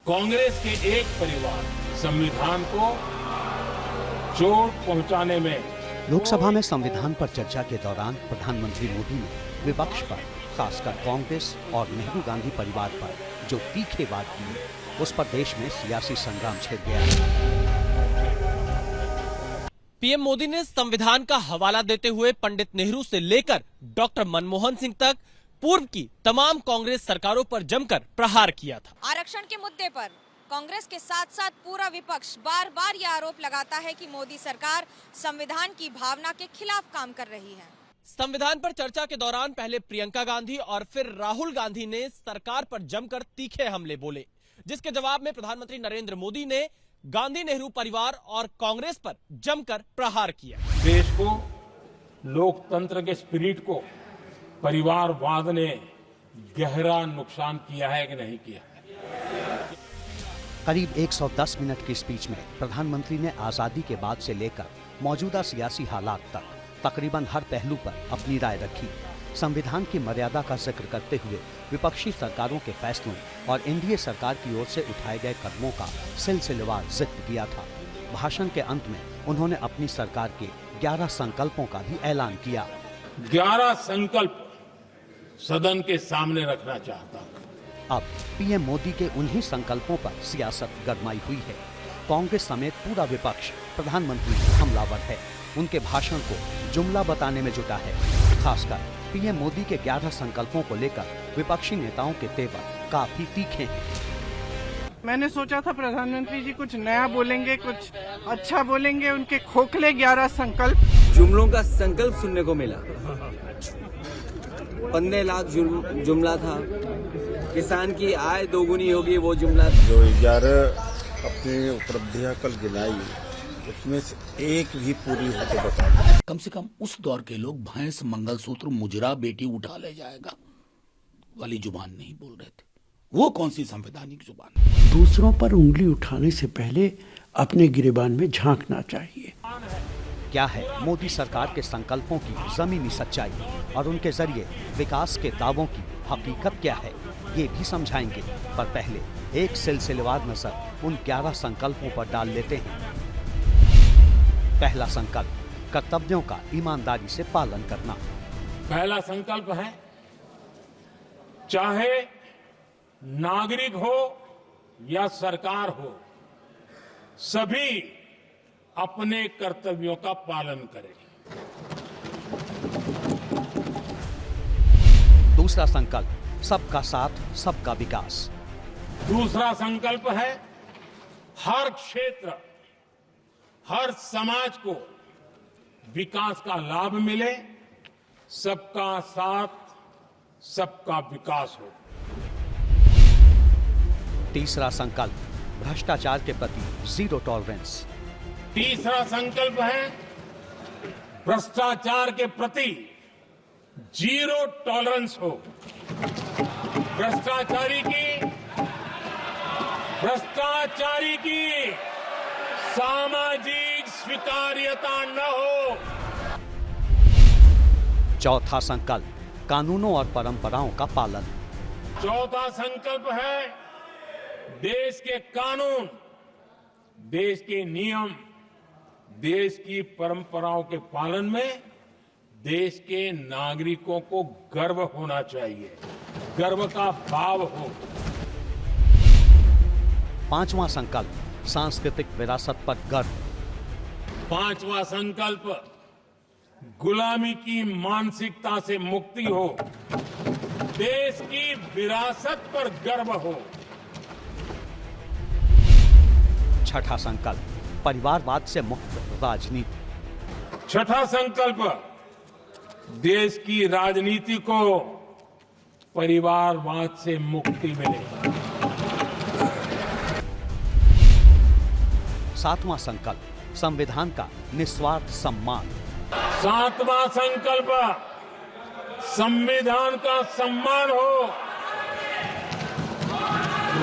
कांग्रेस के एक परिवार संविधान को चोट पहुंचाने में। लोकसभा में संविधान पर चर्चा के दौरान प्रधानमंत्री मोदी ने विपक्ष पर, खासकर कांग्रेस और नेहरू गांधी परिवार पर जो तीखे बात की, उस पर देश में सियासी संग्राम छिड़ गया। पीएम मोदी ने संविधान का हवाला देते हुए पंडित नेहरू से लेकर डॉक्टर मनमोहन सिंह तक पूर्व की तमाम कांग्रेस सरकारों पर जमकर प्रहार किया था। आरक्षण के मुद्दे पर कांग्रेस के साथ साथ पूरा विपक्ष बार बार यह आरोप लगाता है कि मोदी सरकार संविधान की भावना के खिलाफ काम कर रही है। संविधान पर चर्चा के दौरान पहले प्रियंका गांधी और फिर राहुल गांधी ने सरकार पर जमकर तीखे हमले बोले, जिसके जवाब में प्रधानमंत्री नरेंद्र मोदी ने गांधी नेहरू परिवार और कांग्रेस पर जमकर प्रहार किया। देश को, लोकतंत्र के स्पिरिट को परिवारवाद ने गहरा नुकसान किया है कि नहीं किया है। करीब 110 मिनट की स्पीच में प्रधानमंत्री ने आजादी के बाद से लेकर मौजूदा सियासी हालात तक तकरीबन हर पहलू पर अपनी राय रखी। संविधान की मर्यादा का जिक्र करते हुए विपक्षी सरकारों के फैसलों और एनडीए सरकार की ओर से उठाए गए कदमों का सिलसिलेवार जिक्र किया था। भाषण के अंत में उन्होंने अपनी सरकार के 11 संकल्पों का भी ऐलान किया। 11 संकल्प सदन के सामने रखना चाहता हूं। अब पीएम मोदी के उन्हीं संकल्पों पर सियासत गरमाई हुई है। कांग्रेस समेत पूरा विपक्ष प्रधानमंत्री हमलावर है, उनके भाषण को जुमला बताने में जुटा है। खासकर पीएम मोदी के 11 संकल्पों को लेकर विपक्षी नेताओं के तेवर काफी तीखे हैं। मैंने सोचा था प्रधानमंत्री जी कुछ नया बोलेंगे, कुछ अच्छा बोलेंगे। उनके खोखले 11 संकल्प, जुमलों का संकल्प सुनने को मिला। 15 लाख जुमला था, किसान की आय दोगुनी होगी वो जुमला था। जो 11 अपनी उपलब्धियां कल गिनाई, उसमें से एक भी पूरी हो तो बता। कम से कम उस दौर के लोग भैंस, मंगलसूत्र, मुजरा, बेटी उठा ले जाएगा वाली जुबान नहीं बोल रहे थे। वो कौन सी संवैधानिक जुबान है? दूसरों पर उंगली उठाने से पहले अपने गिरेबान में झांकना चाहिए। क्या है मोदी सरकार के संकल्पों की जमीनी सच्चाई और उनके जरिए विकास के दावों की हकीकत क्या है, ये भी समझाएंगे। पर पहले एक सिलसिलेवार नजर उन 11 संकल्पों पर डाल लेते हैं। पहला संकल्प, कर्तव्यों का ईमानदारी से पालन करना। पहला संकल्प है, चाहे नागरिक हो या सरकार हो, सभी अपने कर्तव्यों का पालन करें। दूसरा संकल्प, सबका साथ, सबका विकास। दूसरा संकल्प है, हर क्षेत्र, हर समाज को विकास का लाभ मिले, सबका साथ, सबका विकास हो। तीसरा संकल्प, भ्रष्टाचार के प्रति जीरो टॉलरेंस। तीसरा संकल्प है, भ्रष्टाचार के प्रति जीरो टॉलरेंस हो। भ्रष्टाचारी की सामाजिक स्वीकार्यता न हो। चौथा संकल्प, कानूनों और परंपराओं का पालन। चौथा संकल्प है, देश के कानून, देश के नियम, देश की परंपराओं के पालन में देश के नागरिकों को गर्व होना चाहिए, गर्व का भाव हो। पांचवा संकल्प, सांस्कृतिक विरासत पर गर्व। पांचवा संकल्प, गुलामी की मानसिकता से मुक्ति हो, देश की विरासत पर गर्व हो। छठा संकल्प, परिवारवाद से मुक्त राजनीति। छठा संकल्प, देश की राजनीति को परिवारवाद से मुक्ति मिले। सातवां संकल्प, संविधान का निस्वार्थ सम्मान। सातवां संकल्प, संविधान का सम्मान हो,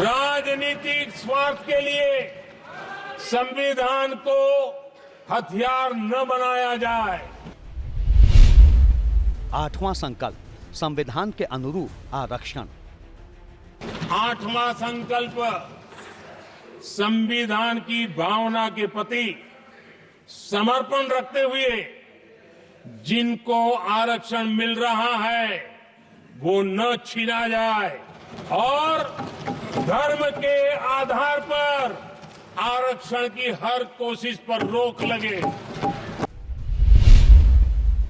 राजनीतिक स्वार्थ के लिए संविधान को हथियार न बनाया जाए। आठवां संकल्प, संविधान के अनुरूप आरक्षण। आठवां संकल्प, संविधान की भावना के प्रति समर्पण रखते हुए जिनको आरक्षण मिल रहा है वो न छीना जाए और धर्म के आधार पर आरक्षण की हर कोशिश पर रोक लगे।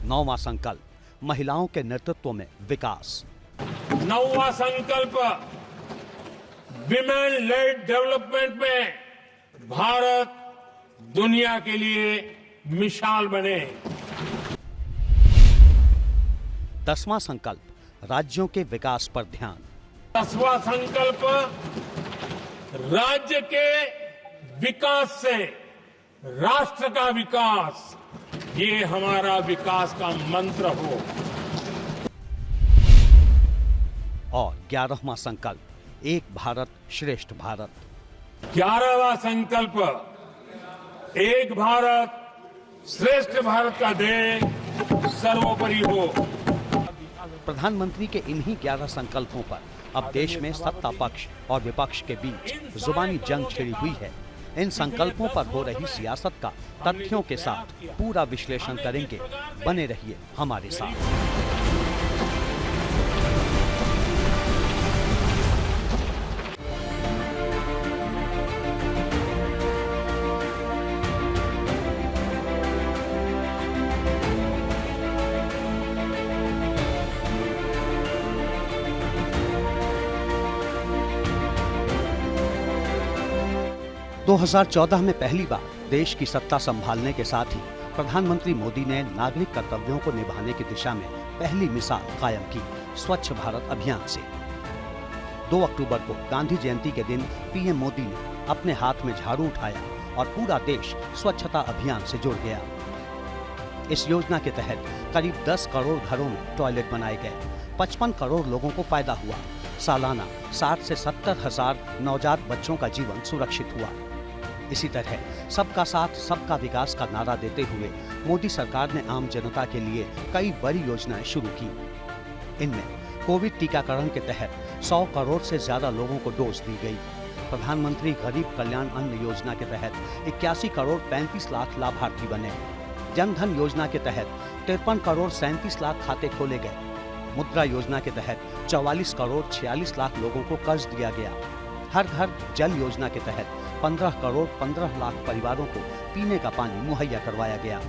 9वां संकल्प, महिलाओं के नेतृत्व में विकास। 9वां संकल्प, विमेन लेड डेवलपमेंट में भारत दुनिया के लिए मिसाल बने। 10वां संकल्प, राज्यों के विकास पर ध्यान। 10वां संकल्प, राज्य के विकास से राष्ट्र का विकास, ये हमारा विकास का मंत्र हो। और 11वां संकल्प, एक भारत श्रेष्ठ भारत। 11वां संकल्प, एक भारत श्रेष्ठ भारत का ध्येय सर्वोपरि हो। प्रधानमंत्री के इन्हीं 11 संकल्पों पर अब देश में सत्ता पक्ष और विपक्ष के बीच जुबानी जंग छिड़ी हुई है। इन संकल्पों पर हो रही सियासत का तथ्यों के साथ पूरा विश्लेषण करेंगे। बने रहिए हमारे साथ। दो 2014 में पहली बार देश की सत्ता संभालने के साथ ही प्रधानमंत्री मोदी ने नागरिक कर्तव्यों को निभाने की दिशा में पहली मिसाल कायम की स्वच्छ भारत अभियान से। 2 अक्टूबर को गांधी जयंती के दिन पीएम मोदी ने अपने हाथ में झाड़ू उठाया और पूरा देश स्वच्छता अभियान से जुड़ गया। इस योजना के तहत करीब 10 करोड़ घरों में टॉयलेट बनाए गए। 55 करोड़ लोगों को फायदा हुआ। सालाना 60 से 70 हजार नवजात बच्चों का जीवन सुरक्षित हुआ। इसी तरह सबका साथ सबका विकास का नारा देते हुए मोदी सरकार ने आम जनता के लिए कई बड़ी योजनाएं शुरू की। इनमें कोविड टीकाकरण के तहत 100 करोड़ से ज्यादा लोगों को डोज दी गई। प्रधानमंत्री गरीब कल्याण अन्न योजना के तहत 81 करोड़ 35 लाख लाभार्थी बने। जन धन योजना के तहत 53 करोड़ 37 लाख खाते खोले गए। मुद्रा योजना के तहत 44 करोड़ 46 लाख लोगों को कर्ज दिया गया। हर घर जल योजना के तहत 15 करोड़ 15 लाख परिवारों को पीने का पानी मुहैया करवाया गया।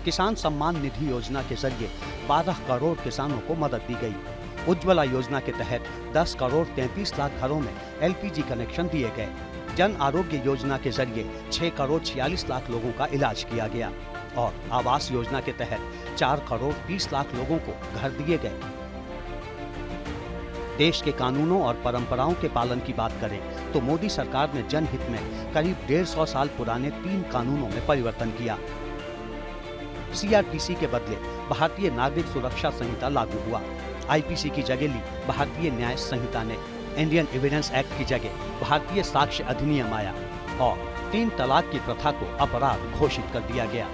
किसान सम्मान निधि योजना के जरिए 12 करोड़ किसानों को मदद दी गई। उज्ज्वला योजना के तहत 10 करोड़ 33 लाख घरों में एलपीजी कनेक्शन दिए गए। जन आरोग्य योजना के जरिए 6 करोड़ 46 लाख लोगों का इलाज किया गया और आवास योजना के तहत 4 करोड़ 30 लाख लोगों को घर दिए गए। देश के कानूनों और परंपराओं के पालन की बात करें तो मोदी सरकार ने जनहित में करीब 150 साल पुराने 3 कानूनों में परिवर्तन किया। सीआरपीसी के बदले भारतीय नागरिक सुरक्षा संहिता लागू हुआ। आईपीसी की जगह ली भारतीय न्याय संहिता ने। इंडियन एविडेंस एक्ट की जगह भारतीय साक्ष्य अधिनियम आया और 3 तलाक की प्रथा को अपराध घोषित कर दिया गया।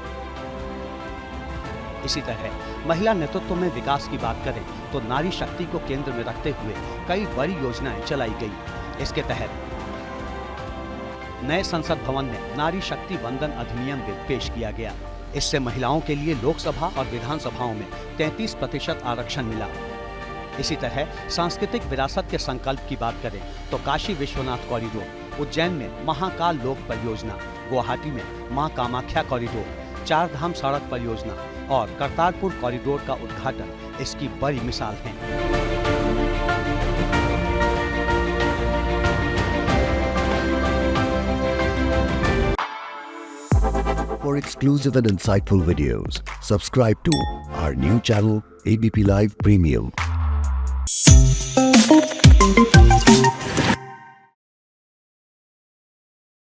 इसी तरह महिला नेतृत्व में विकास की बात करें तो नारी शक्ति को केंद्र में रखते हुए कई बड़ी योजनाएं चलाई गई। इसके तहत नए संसद भवन में नारी शक्ति वंदन अधिनियम बिल पेश किया गया। इससे महिलाओं के लिए लोकसभा और विधानसभाओं में 33% आरक्षण मिला। इसी तरह सांस्कृतिक विरासत के संकल्प की बात करें तो काशी विश्वनाथ कॉरिडोर, उज्जैन में महाकाल लोक परियोजना, गुवाहाटी में मां कामाख्या कॉरिडोर, 4 धाम सड़क परियोजना और करतारपुर कॉरिडोर का उद्घाटन इसकी बड़ी मिसाल है। For exclusive and insightful videos, subscribe to our new channel ABP Live Premium.